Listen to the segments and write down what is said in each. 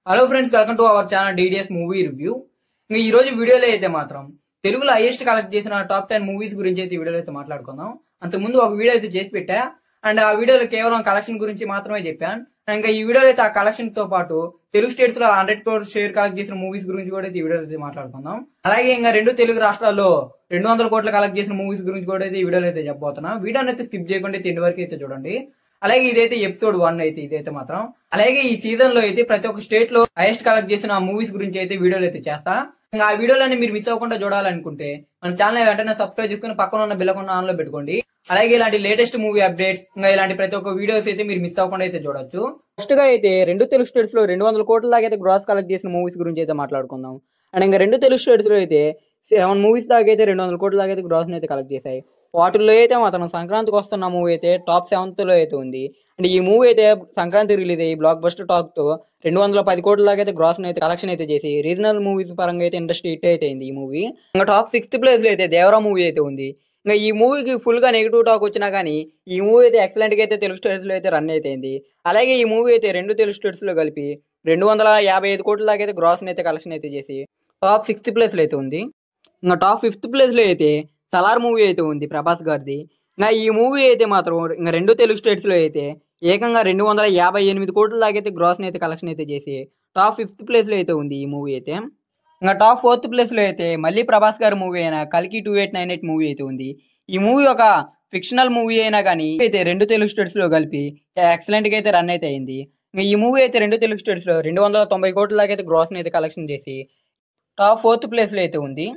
Hello friends, welcome to our channel DDS movie review. ఇంకా ఈ రోజు వీడియోలో అయితే మాత్రం తెలుగులో హైయెస్ట్ కలెక్ట్ చేసిన టాప్ 10 మూవీస్ గురించి అయితే ఈ వీడియోలో అయితే మాట్లాడుకుందాం. అంతకుముందు ఒక వీడియో అయితే చేసి పెట్టా అండ్ ఆ వీడియోలో కేవలం కలెక్షన్ గురించి మాత్రమే చెప్పాను. ఇంకా ఈ వీడియోలో అయితే ఆ కలెక్షన్ తో పాటు తెలుగు స్టేట్స్ లో 100 crore షేర్ కలెక్ట్ చేసిన మూవీస్ గురించి కూడా అయితే ఈ వీడియోలో అయితే మాట్లాడుకుందాం. అలాగే ఇంకా రెండు తెలుగు రాష్ట్రాల్లో 200 కోట్లు కలెక్ట్ చేసిన మూవీస్ గురించి కూడా అయితే ఈ వీడియోలో అయితే చెప్పబోతున్నా. వీడియోని అయితే స్కిప్ చేయకుండా ఎండ్ వరకు అయితే చూడండి. అలాగే ఇదైతే ఎపిసోడ్ 1 అయితే ఇదైతే మాత్రం. అలాగే ఈ సీజన్ లో అయితే ప్రతి ఒక్క స్టేట్ లో హైయెస్ట్ కలెక్ట్ చేసిన మూవీస్ గురించి అయితే వీడియోలు అయితే చేస్తా. ఇంకా ఆ వీడియోలని మీరు మిస్ అవ్వకుండా చూడాలనుకుంటే మన ఛానల్ వెంటనే సబ్స్క్రైబ్ చేసుకుని పక్కన ఉన్న బెల్ ఐకాన్ ఆన్ లో పెట్టుకోండి. అలాగే ఇలాంటి లేటెస్ట్ మూవీ అప్డేట్స్ ఇంకా ఇలాంటి ప్రతి ఒక్క వీడియోస్ అయితే మీరు మిస్ అవ్వకుండా అయితే చూడొచ్చు. ఫస్ట్ గా అయితే రెండు తెలుగు స్టేట్స్ లో 200 కోట్ల దాకా అయితే గ్రాస్ కలెక్ట్ చేసిన మూవీస్ గురించి అయితే మాట్లాడుకుందాం. అండ్ ఇంకా రెండు తెలుగు స్టేట్స్ లో అయితే 7 మూవీస్ దాకా అయితే 200 కోట్ల దాకా అయితే గ్రాస్ అయితే కలెక్ట్ చేశాయి. వాటిల్లో అయితే మాత్రం సంక్రాంతికి వస్తున్న మూవీ అయితే టాప్ 7 లో అయితే ఉంది. అండ్ ఈ మూవీ అయితే సంక్రాంతి రిలీజ్ అయ్యి బ్లాక్ బస్టర్ టాక్ తో 210 కోట్ల దాకా అయితే గ్రాస్ అయితే కలెక్షన్ అయితే చేసి రీజనల్ మూవీస్ పరంగా అయితే ఇండస్ట్రీ హిట్ అయితే అయింది ఈ మూవీ. ఇంకా టాప్ 6th ప్లేస్ లో అయితే దేవరా మూవీ అయితే ఉంది. ఇంకా ఈ మూవీకి ఫుల్ గా నెగిటివ్ టాక్ వచ్చినా కానీ ఈ మూవీ అయితే ఎక్సలెంట్ గా అయితే తెలుగు స్టేట్స్ లో అయితే రన్ అయితే అయింది. అలాగే ఈ మూవీ అయితే రెండు తెలుగు స్టేట్స్ లో కలిపి 255 కోట్ల దాకా అయితే గ్రాస్ అయితే కలెక్షన్ అయితే చేసి టాప్ 6th ప్లేస్ లో అయితే ఉంది. ఇంకా టాప్ 5th ప్లేస్ లో అయితే సలార్ మూవీ అయితే ఉంది ప్రభాస్ గారిది. ఇంకా ఈ మూవీ అయితే మాత్రం ఇంకా రెండు తెలుగు స్టేట్స్ లో అయితే ఏకంగా 258 కోట్ల దాకా అయితే గ్రాస్ అయితే కలెక్షన్ అయితే చేసి టాప్ 5th ప్లేస్ లో అయితే ఉంది ఈ మూవీ అయితే. ఇంకా టాప్ 4th ప్లేస్ లో అయితే మళ్ళీ ప్రభాస్ గారి మూవీ అయిన కల్కి 2898 మూవీ అయితే ఉంది. ఈ మూవీ ఒక ఫిక్షనల్ మూవీ అయినా కానీ అయితే రెండు తెలుగు స్టేట్స్ లో కలిపి ఎక్సలెంట్ గా అయితే రన్ అయితే అయింది. ఇంకా ఈ మూవీ అయితే రెండు తెలుగు స్టేట్స్ లో 290 కోట్ల దాకా అయితే గ్రాస్ అయితే కలెక్షన్ చేసి టాప్ 4th ప్లేస్ లో అయితే ఉంది.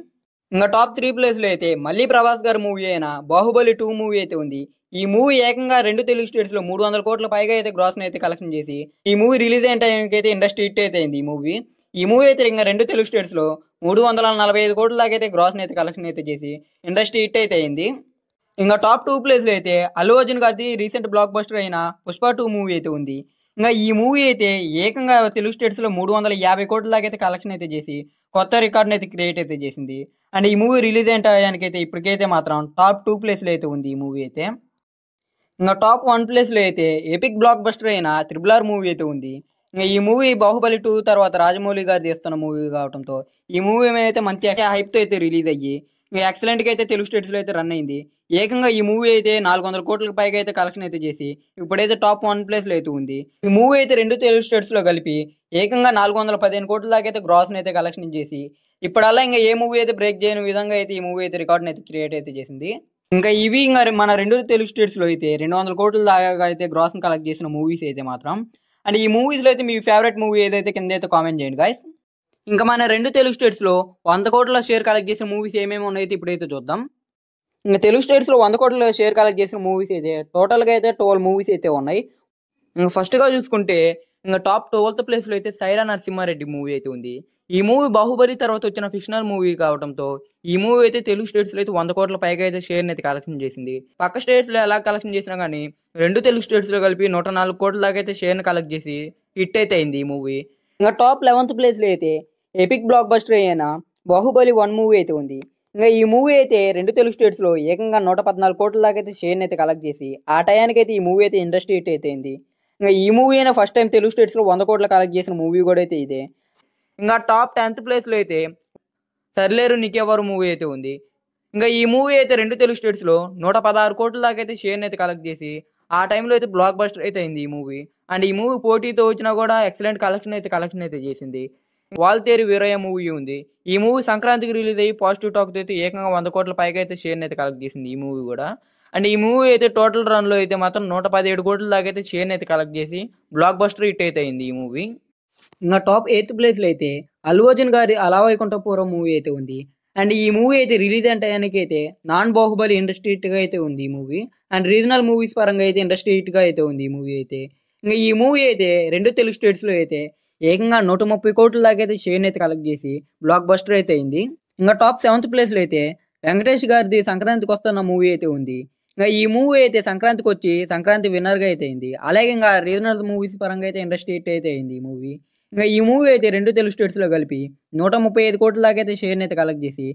ఇంకా టాప్ 3 ప్లేస్ లో అయితే మళ్ళీ ప్రభాస్ గారి మూవీ అయిన బాహుబలి 2 మూవీ అయితే ఉంది. ఈ మూవీ ఏకంగా రెండు తెలుగు స్టేట్స్ లో 300 కోట్ల పైగా అయితే గ్రాస్ అయితే కలెక్షన్ చేసి ఈ మూవీ రిలీజ్ అయిన టైంకి అయితే ఇండస్ట్రీ హిట్ అయితే అయింది ఈ మూవీ అయితే ఇంకా రెండు తెలుగు స్టేట్స్ లో 345 కోట్ల దాకా అయితే గ్రాస్ అయితే కలెక్షన్ అయితే చేసి ఇండస్ట్రీ హిట్ అయితే అయింది. ఇంకా టాప్ 2 ప్లేస్ లో అయితే అల్లు అర్జున్ గారి రీసెంట్ బ్లాక్ బస్టర్ అయిన పుష్ప 2 మూవీ అయితే ఉంది. ఇంకా ఈ మూవీ అయితే ఏకంగా తెలుగు స్టేట్స్ లో 350 కోట్ల దాకా అయితే కలెక్షన్ అయితే చేసి కొత్త రికార్డ్ అయితే క్రియేట్ అయితే చేసింది. అండ్ ఈ మూవీ రిలీజ్ అయిన టైంకి అయితే ఇప్పటికైతే మాత్రం టాప్ 2 ప్లేస్ లో అయితే ఉంది ఈ మూవీ అయితే. ఇంకా టాప్ 1 ప్లేస్ లో అయితే ఎపిక్ బ్లాక్ బస్టర్ అయిన RRR మూవీ అయితే ఉంది. ఇంకా ఈ మూవీ బాహుబలి 2 తర్వాత రాజమౌళి గారు తీస్తున్న మూవీ కావడంతో ఈ మూవీ అయితే మంచి హైప్ తో అయితే రిలీజ్ అయ్యి ఇంకా ఎక్సలెంట్ గా అయితే తెలుగు స్టేట్స్ లో అయితే రన్ అయింది. ఏకంగా ఈ మూవీ అయితే 400 కోట్లకు పైగా అయితే కలెక్షన్ అయితే చేసి ఇప్పుడైతే టాప్ 1 ప్లేస్ లో అయితే ఉంది. ఈ మూవీ అయితే రెండు తెలుగు స్టేట్స్ లో కలిపి ఏకంగా 415 కోట్ల దాకా అయితే గ్రాస్ అయితే కలెక్షన్ చేసి ఇప్పుడల్లా ఇంకా ఏ మూవీ అయితే బ్రేక్ చేయని విధంగా అయితే ఈ మూవీ అయితే రికార్డ్ అయితే క్రియేట్ అయితే చేసింది. ఇంకా ఇవి ఇంకా మన రెండు తెలుగు స్టేట్స్ లో అయితే 200 కోట్ల దాకా అయితే గ్రాస్ కలెక్ట్ చేసిన మూవీస్ అయితే మాత్రం. అండ్ ఈ మూవీస్ లో అయితే మీ ఫేవరెట్ మూవీ ఏదైతే కింద అయితే కామెంట్ చేయండి గైస్. ఇంకా మన రెండు తెలుగు స్టేట్స్ లో 100 కోట్ల షేర్ కలెక్ట్ చేసిన మూవీస్ ఏమేమి ఉన్నాయో ఇప్పుడైతే చూద్దాం. ఇంకా తెలుగు స్టేట్స్ లో 100 కోట్ల షేర్ కలెక్ట్ చేసిన మూవీస్ అయితే టోటల్ గా అయితే 12 మూవీస్ అయితే ఉన్నాయి. ఇంకా ఫస్ట్ గా చూసుకుంటే ఇంకా టాప్ 12th ప్లేస్ లో అయితే సైరా నరసింహారెడ్డి మూవీ అయితే ఉంది. ఈ మూవీ బాహుబలి తర్వాత వచ్చిన ఫిక్షనల్ మూవీ కావడంతో ఈ మూవీ అయితే తెలుగు స్టేట్స్ లో అయితే 100 కోట్ల పైగా అయితే షేర్ అయితే కలెక్షన్ చేసింది. పక్క స్టేట్స్ లో ఎలా కలెక్షన్ చేసినా కానీ రెండు తెలుగు స్టేట్స్ లో కలిపి 104 కోట్ల దాకా అయితే షేర్ కలెక్ట్ చేసి హిట్ అయితే అయింది ఈ మూవీ. ఇంకా టాప్ 11th ప్లేస్ లో అయితే ఎపిక్ బ్లాక్ బస్టర్ అయిన బాహుబలి 1 మూవీ అయితే ఉంది. ఇంకా ఈ మూవీ అయితే రెండు తెలుగు స్టేట్స్ లో ఏకంగా 114 కోట్ల దాకా అయితే షేర్ అయితే కలెక్ట్ చేసి ఆ టయానికి అయితే ఈ మూవీ అయితే ఇండస్ట్రీ హిట్ అయితే అయింది. ఇంకా ఈ మూవీ అయినా ఫస్ట్ టైం తెలుగు స్టేట్స్ లో 100 కోట్ల కలెక్ట్ చేసిన మూవీ కూడా అయితే ఇదే. ఇంకా టాప్ 10th ప్లేస్ లో అయితే సర్లేరు నీకెవరు మూవీ అయితే ఉంది. ఇంకా ఈ మూవీ అయితే రెండు తెలుగు స్టేట్స్ లో 116 కోట్ల దాకా అయితే షేర్ అయితే కలెక్ట్ చేసి ఆ టైంలో అయితే బ్లాక్ బస్టర్ అయితే అయింది ఈ మూవీ. అండ్ ఈ మూవీ పోటీతో వచ్చినా కూడా ఎక్సలెంట్ కలెక్షన్ అయితే చేసింది. వాల్తేరి వీరయ్య మూవీ ఉంది. ఈ మూవీ సంక్రాంతికి రిలీజ్ అయ్యి పాజిటివ్ టాక్ అయితే ఏకంగా 100 కోట్ల పైగా అయితే షేర్ అయితే కలెక్ట్ చేసింది ఈ మూవీ కూడా. అండ్ ఈ మూవీ అయితే టోటల్ రన్ లో అయితే మాత్రం 117 కోట్ల దాకా అయితే షేర్ అయితే కలెక్ట్ చేసి బ్లాక్ బస్టర్ హిట్ అయితే అయింది ఈ మూవీ. ఇంకా టాప్ 8th ప్లేస్ లో అయితే అల్లు అర్జున్ గారి అలా వైకుంఠపురం మూవీ అయితే ఉంది. అండ్ ఈ మూవీ అయితే రిలీజ్ అయిన టైంకి అయితే నాన్ బాహుబలి ఇండస్ట్రీ హిట్ గా అయితే ఉంది ఈ మూవీ. అండ్ రీజనల్ మూవీస్ పరంగా అయితే ఇండస్ట్రీ హిట్ గా అయితే ఉంది ఈ మూవీ అయితే. ఇంకా ఈ మూవీ అయితే రెండు తెలుగు స్టేట్స్ లో అయితే ఏకంగా 130 కోట్ల దాకా అయితే షేర్ అయితే కలెక్ట్ చేసి బ్లాక్ బస్టర్ అయితే అయింది. ఇంకా టాప్ 7th ప్లేస్ లో అయితే వెంకటేష్ గారిది సంక్రాంతికి వస్తున్న మూవీ అయితే ఉంది. ఇంకా ఈ మూవీ అయితే సంక్రాంతికి వచ్చి సంక్రాంతి విన్నర్ గా అయితే అయింది. అలాగే ఇంకా రీజనల్ మూవీస్ పరంగా అయితే ఇండస్ట్రీ హిట్ అయితే అయింది ఈ మూవీ. ఇంకా ఈ మూవీ అయితే రెండు తెలుగు స్టేట్స్ లో కలిపి 135 కోట్ల దాకా అయితే షేర్ అయితే కలెక్ట్ చేసి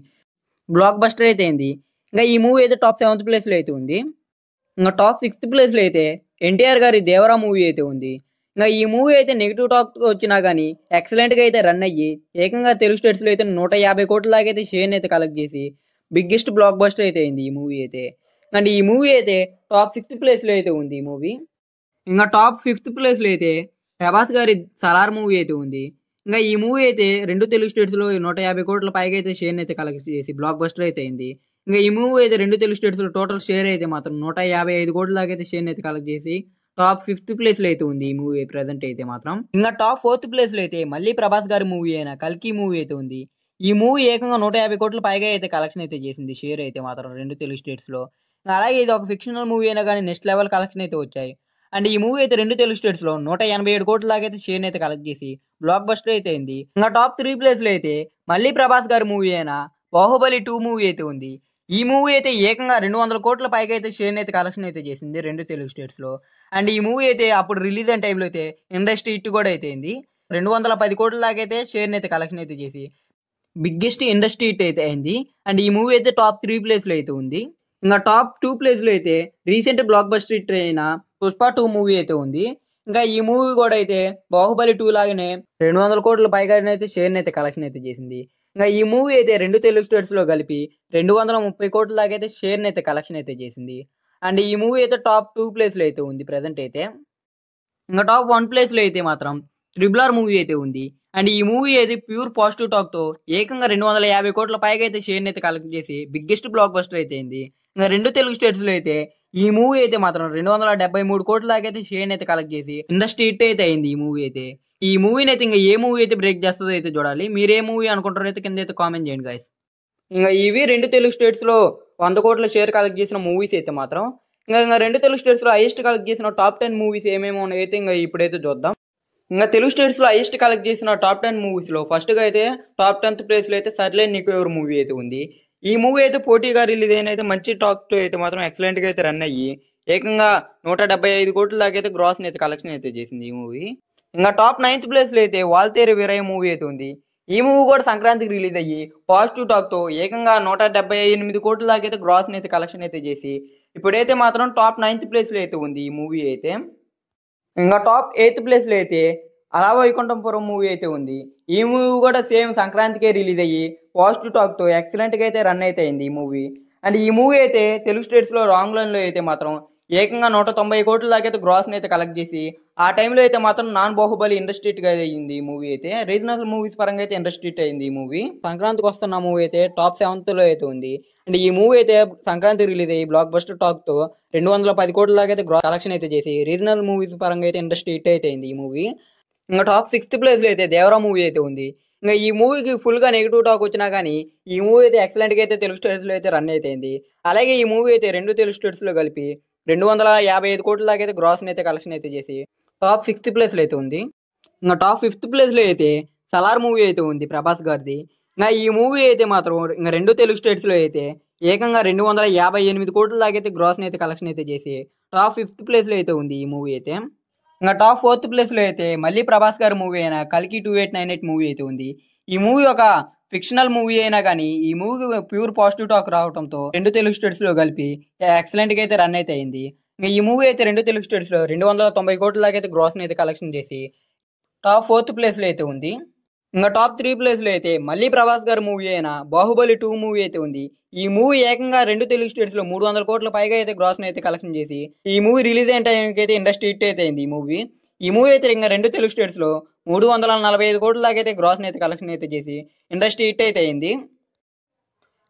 బ్లాక్ బస్టర్ అయితే అయింది. ఇంకా ఈ మూవీ అయితే టాప్ 7th ప్లేస్ లో అయితే ఉంది. ఇంకా టాప్ 6th ప్లేస్ లో అయితే ఎన్టీఆర్ గారి దేవరా మూవీ అయితే ఉంది. ఇంకా ఈ మూవీ అయితే నెగిటివ్ టాక్ వచ్చినా కానీ ఎక్సలెంట్గా అయితే రన్ అయ్యి ఏకంగా తెలుగు స్టేట్స్లో అయితే 150 కోట్ల దాకా అయితే షేర్ని అయితే కలెక్ట్ చేసి బిగ్గెస్ట్ బ్లాక్ బస్టర్ అయితే అయింది ఈ మూవీ అయితే. అండ్ ఈ మూవీ అయితే టాప్ 6th ప్లేస్లో అయితే ఉంది ఈ మూవీ. ఇంకా టాప్ 5th ప్లేస్లో అయితే ప్రభాస్ గారి సలార్ మూవీ అయితే ఉంది. ఇంకా ఈ మూవీ అయితే 2 తెలుగు స్టేట్స్లో 150 కోట్ల పైగా అయితే షేర్ని అయితే కలెక్ట్ చేసి బ్లాక్ బస్టర్ అయితే అయింది. ఇంకా ఈ మూవీ అయితే 2 తెలుగు స్టేట్స్లో టోటల్ షేర్ అయితే మాత్రం 155 కోట్ల దాకా అయితే షేర్ని అయితే కలెక్ట్ చేసి టాప్ 5th ప్లేస్లో అయితే ఉంది ఈ మూవీ ప్రెజెంట్ అయితే మాత్రం. ఇంకా టాప్ 4th ప్లేస్లో అయితే మళ్ళీ ప్రభాస్ గారి మూవీ అయిన కల్కి మూవీ అయితే ఉంది. ఈ మూవీ ఏకంగా 150 కోట్ల పైగా అయితే కలెక్షన్ అయితే చేసింది షేర్ అయితే మాత్రం 2 తెలుగు స్టేట్స్లో. అలాగే ఇది ఒక ఫిక్షనల్ మూవీ అయినా కానీ నెక్స్ట్ లెవెల్ కలెక్షన్ అయితే వచ్చాయి. అండ్ ఈ మూవీ అయితే 2 తెలుగు స్టేట్స్లో 187 కోట్ల దాకా అయితే షేర్ని అయితే కలెక్ట్ చేసి బ్లాక్ బస్టర్ అయితే అయింది. ఇంకా టాప్ 3 ప్లేస్లో అయితే మళ్ళీ ప్రభాస్ గారి మూవీ అయిన బాహుబలి 2 మూవీ అయితే ఉంది. ఈ మూవీ అయితే ఏకంగా 200 కోట్ల పైగా అయితే షేర్ని అయితే కలెక్షన్ అయితే చేసింది 2 తెలుగు స్టేట్స్లో. అండ్ ఈ మూవీ అయితే అప్పుడు రిలీజ్ అయిన టైంలో అయితే ఇండస్ట్రీ హిట్ కూడా అయితే అయింది. 210 కోట్ల దాకా అయితే షేర్ని అయితే కలెక్షన్ అయితే చేసి బిగ్గెస్ట్ ఇండస్ట్రీ హిట్ అయితే అయింది. అండ్ ఈ మూవీ అయితే టాప్ 3 ప్లేస్లో అయితే ఉంది. ఇంకా టాప్ 2 ప్లేస్లో అయితే రీసెంట్ బ్లాక్ బస్టర్ హిట్ అయిన పుష్ప 2 మూవీ అయితే ఉంది. ఇంకా ఈ మూవీ కూడా అయితే బాహుబలి 2 లాగానే 200 కోట్ల పైగా అయితే షేర్ని అయితే కలెక్షన్ అయితే చేసింది. ఇంకా ఈ మూవీ అయితే 2 తెలుగు స్టేట్స్లో కలిపి 230 కోట్ల దాకా అయితే షేర్ని అయితే కలెక్షన్ అయితే చేసింది. అండ్ ఈ మూవీ అయితే టాప్ 2 ప్లేస్లో అయితే ఉంది ప్రజెంట్ అయితే. ఇంకా టాప్ 1 ప్లేస్లో అయితే మాత్రం RRR మూవీ అయితే ఉంది. అండ్ ఈ మూవీ అయితే ప్యూర్ పాజిటివ్ టాక్తో ఏకంగా 250 కోట్ల పైగా అయితే షేర్ని అయితే కలెక్ట్ చేసి బిగ్గెస్ట్ బ్లాక్ బస్టర్ అయితే అయింది. ఇంకా 2 తెలుగు స్టేట్స్లో అయితే ఈ మూవీ అయితే మాత్రం 273 కోట్ల దాకా అయితే షేర్ని అయితే కలెక్ట్ చేసి ఇండస్ట్రీ హిట్ అయితే అయింది ఈ మూవీ అయితే. ఈ మూవీని అయితే ఇంకా ఏ మూవీ అయితే బ్రేక్ చేస్తుందో అయితే చూడాలి. మీరు ఏ మూవీ అనుకుంటారో అయితే కింద అయితే కామెంట్ చేయండి గైస్. ఇంకా ఇవి 2 తెలుగు స్టేట్స్లో 100 కోట్ల షేర్ కలెక్ట్ చేసిన మూవీస్ అయితే మాత్రం. ఇంకా 2 తెలుగు స్టేట్స్లో హైయెస్ట్ కలెక్ట్ చేసిన టాప్ 10 మూవీస్ ఏమేమో అయితే ఇంకా ఇప్పుడైతే చూద్దాం. ఇంకా తెలుగు స్టేట్స్లో హైయెస్ట్ కలెక్ట్ చేసిన టాప్ 10 మూవీస్లో ఫస్ట్గా అయితే టాప్ 10th ప్లేస్లో అయితే సర్లేని నీకు ఎవరు మూవీ అయితే ఉంది. ఈ మూవీ అయితే పోటీగా రిలీజ్ అయిన అయితే మంచి టాక్తో అయితే మాత్రం ఎక్సలెంట్గా అయితే రన్ అయ్యి ఏకంగా 175 కోట్ల దాకా అయితే గ్రాస్ని అయితే కలెక్షన్ అయితే చేసింది ఈ మూవీ. ఇంకా టాప్ 9th ప్లేస్లో అయితే వాల్తేరు వీరయ్య మూవీ అయితే ఉంది. ఈ మూవీ కూడా సంక్రాంతికి రిలీజ్ అయ్యి పాజిటివ్ టాక్తో ఏకంగా 178 కోట్ల దాకా అయితే గ్రాస్ని అయితే కలెక్షన్ అయితే చేసి ఇప్పుడైతే మాత్రం టాప్ 9th ప్లేస్లో అయితే ఉంది ఈ మూవీ అయితే. ఇంకా టాప్ 8th ప్లేస్లో అయితే అలా వైకుంఠపురం మూవీ అయితే ఉంది. ఈ మూవీ కూడా సేమ్ సంక్రాంతికే రిలీజ్ అయ్యి పాజిటివ్ టాక్తో ఎక్సలెంట్గా అయితే రన్ అయితే అయింది ఈ మూవీ. అండ్ ఈ మూవీ అయితే తెలుగు స్టేట్స్లో రాంగ్ లైన్లో అయితే మాత్రం ఏకంగా 190 కోట్ల దాకా అయితే గ్రాస్ని అయితే కలెక్ట్ చేసి ఆ టైంలో అయితే మాత్రం నాన్ బాహుబలి ఇండస్ట్రీట్గా అయింది ఈ మూవీ అయితే. రీజనల్ మూవీస్ పరంగా అయితే ఇండస్ట్రీట్ అయింది ఈ మూవీ. సంక్రాంతికి వస్తున్న మూవీ అయితే టాప్ 7thలో అయితే ఉంది. అండ్ ఈ మూవీ అయితే సంక్రాంతి రిలీజ్ అయ్యి బ్లాక్ బస్టర్ టాక్తో 210 కోట్ల దాకా అయితే కలెక్షన్ అయితే చేసి రీజనల్ మూవీస్ పరంగా అయితే ఇండస్ట్రీ హిట్ అయితే అయింది ఈ మూవీ. ఇంకా టాప్ 6th ప్లేస్లో అయితే దేవరా మూవీ అయితే ఉంది. ఇంకా ఈ మూవీకి ఫుల్గా నెగిటివ్ టాక్ వచ్చినా కానీ ఈ మూవీ అయితే ఎక్సలెంట్గా అయితే తెలుగు స్టేట్స్లో అయితే రన్ అయితే అయింది. అలాగే ఈ మూవీ అయితే 2 తెలుగు స్టేట్స్లో కలిపి 255 కోట్ల దాకా అయితే గ్రాస్ని అయితే కలెక్షన్ అయితే చేసి టాప్ 6th ప్లేస్లో అయితే ఉంది. ఇంకా టాప్ 5th ప్లేస్లో అయితే సలార్ మూవీ అయితే ఉంది ప్రభాస్ గారిది. ఇంకా ఈ మూవీ అయితే మాత్రం ఇంకా 2 తెలుగు స్టేట్స్లో అయితే ఏకంగా 258 కోట్ల దాకా అయితే గ్రాస్ని అయితే కలెక్షన్ అయితే చేసి టాప్ 5th ప్లేస్లో అయితే ఉంది ఈ మూవీ అయితే. ఇంకా టాప్ 4th ప్లేస్లో అయితే మళ్ళీ ప్రభాస్ గారి మూవీ అయిన కల్కి 2898 మూవీ అయితే ఉంది. ఈ మూవీ ఒక ఫిక్షనల్ మూవీ అయినా కానీ ఈ మూవీ ప్యూర్ పాజిటివ్ టాక్ రావడంతో 2 తెలుగు స్టేట్స్లో కలిపి ఎక్సలెంట్గా అయితే రన్ అయితే అయింది. ఇంకా ఈ మూవీ అయితే 2 తెలుగు స్టేట్స్లో 290 కోట్ల దాకా అయితే గ్రాస్ని అయితే కలెక్షన్ చేసి టాప్ 4th ప్లేస్లో అయితే ఉంది. ఇంకా టాప్ 3 ప్లేస్లో అయితే మళ్ళీ ప్రభాస్ గారి మూవీ అయిన బాహుబలి 2 మూవీ అయితే ఉంది. ఈ మూవీ ఏకంగా 2 తెలుగు స్టేట్స్లో 300 కోట్ల పైగా అయితే గ్రాస్ని అయితే కలెక్షన్ చేసి ఈ మూవీ రిలీజ్ అయిన టైంకి అయితే ఇండస్ట్రీ హిట్ అయితే అయింది ఈ మూవీ. ఈ మూవీ అయితే ఇంకా 2 తెలుగు స్టేట్స్లో 345 కోట్ల దాకా అయితే గ్రాస్ని అయితే కలెక్షన్ అయితే చేసి ఇండస్ట్రీ హిట్ అయితే అయింది.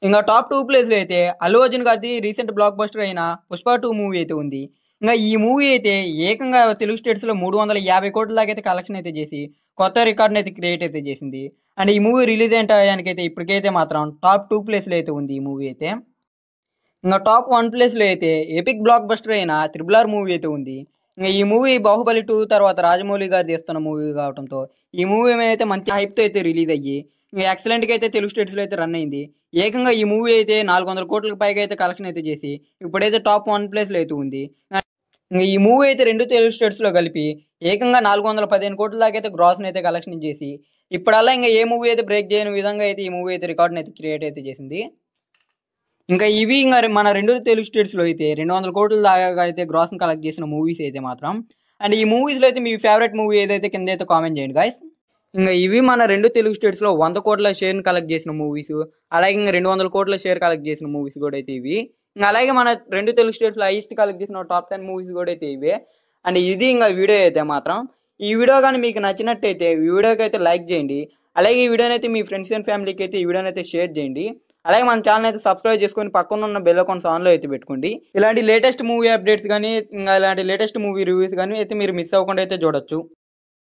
ఇంకా టాప్ 2 ప్లేస్లో అయితే అల్లు అర్జున్ గారి రీసెంట్ బ్లాక్ బస్టర్ అయిన పుష్ప 2 మూవీ అయితే ఉంది. ఇంకా ఈ మూవీ అయితే ఏకంగా తెలుగు స్టేట్స్లో 350 కోట్ల దాకా అయితే కలెక్షన్ అయితే చేసి కొత్త రికార్డ్ని అయితే క్రియేట్ అయితే చేసింది. అండ్ ఈ మూవీ రిలీజ్ అయిన టయానికైతే ఇప్పటికైతే మాత్రం టాప్ 2 ప్లేస్లో అయితే ఉంది ఈ మూవీ అయితే. ఇంకా టాప్ 1 ప్లేస్లో అయితే ఎపిక్ బ్లాక్ బస్టర్ అయిన RRR మూవీ అయితే ఉంది. ఇంకా ఈ మూవీ బాహుబలి 2 తర్వాత రాజమౌళి గారు తీస్తున్న మూవీ కావడంతో ఈ మూవీ అయితే మంచి హైప్తో అయితే రిలీజ్ అయ్యి ఇంకా ఎక్సలెంట్గా అయితే తెలుగు స్టేట్స్లో అయితే రన్ అయింది. ఏకంగా ఈ మూవీ అయితే 400 కోట్లకు పైగా అయితే కలెక్షన్ అయితే చేసి ఇప్పుడైతే టాప్ 1 ప్లేస్లో అయితే ఉంది. ఇంకా ఈ మూవీ అయితే 2 తెలుగు స్టేట్స్లో కలిపి ఏకంగా 415 కోట్ల దాకా అయితే గ్రాస్ని అయితే కలెక్షన్ చేసి ఇప్పుడల్లా ఇంకా ఏ మూవీ అయితే బ్రేక్ చేయని విధంగా అయితే ఈ మూవీ అయితే రికార్డ్ని అయితే క్రియేట్ అయితే చేసింది. ఇంకా ఇవి ఇంకా మన 2 తెలుగు స్టేట్స్లో అయితే 200 కోట్ల దాకా అయితే గ్రాస్ని కలెక్ట్ చేసిన మూవీస్ అయితే మాత్రం. అండ్ ఈ మూవీస్లో అయితే మీ ఫేవరెట్ మూవీ ఏదైతే కింద అయితే కామెంట్ చేయండి గాయస్. ఇంకా ఇవి మన 2 తెలుగు స్టేట్స్లో 100 కోట్ల షేర్ని కలెక్ట్ చేసిన మూవీస్, అలాగే ఇంకా 200 కోట్ల షేర్ కలెక్ట్ చేసిన మూవీస్ కూడా అయితే ఇవి. ఇంకా అలాగే మన 2 తెలుగు స్టేట్స్లో హైయెస్ట్ కలెక్ట్ చేసిన టాప్ 10 మూవీస్ కూడా అయితే ఇవే. అండ్ ఇది ఇంకా వీడియో అయితే మాత్రం ఈ వీడియో కానీ మీకు నచ్చినట్టయితే ఈ వీడియోకి అయితే లైక్ చేయండి. అలాగే ఈ వీడియోని అయితే మీ ఫ్రెండ్స్ అండ్ ఫ్యామిలీకి అయితే ఈ వీడియోని అయితే షేర్ చేయండి. అలాగే మన ఛానల్ అయితే సబ్స్క్రైబ్ చేసుకొని పక్కన ఉన్న బెల్ అకౌంట్స్ ఆన్లో అయితే పెట్టుకోండి. ఇలాంటి లేటెస్ట్ మూవీ అప్డేట్స్ కానీ ఇంకా ఇలాంటి లేటెస్ట్ మూవీ రివ్యూస్ కానీ అయితే మీరు మిస్ అవ్వకుండా అయితే చూడొచ్చు.